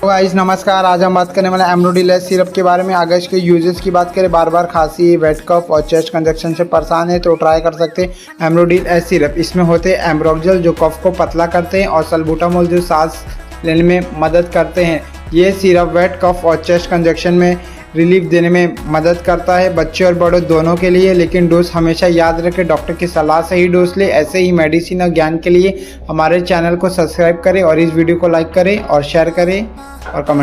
तो गाइस नमस्कार। आज हम बात करने वाले एम्ब्रोडिलेस सिरप के बारे में। अगर इसके यूजेस की बात करें, बार बार खांसी, वेट कफ और चेस्ट कंजक्शन से परेशान है तो ट्राई कर सकते हैं एम्ब्रोडिलेस सिरप। इसमें होते हैं एम्ब्रोक्सोल जो कफ को पतला करते हैं और सल्बुटामोल जो सांस लेने में मदद करते हैं। ये सिरप वेट कफ और चेस्ट कंजक्शन में रिलीफ देने में मदद करता है, बच्चे और बड़ों दोनों के लिए। लेकिन डोज हमेशा याद रखें, डॉक्टर की सलाह से ही डोज ले। ऐसे ही मेडिसिन और ज्ञान के लिए हमारे चैनल को सब्सक्राइब करें और इस वीडियो को लाइक करें और शेयर करें और कमेंट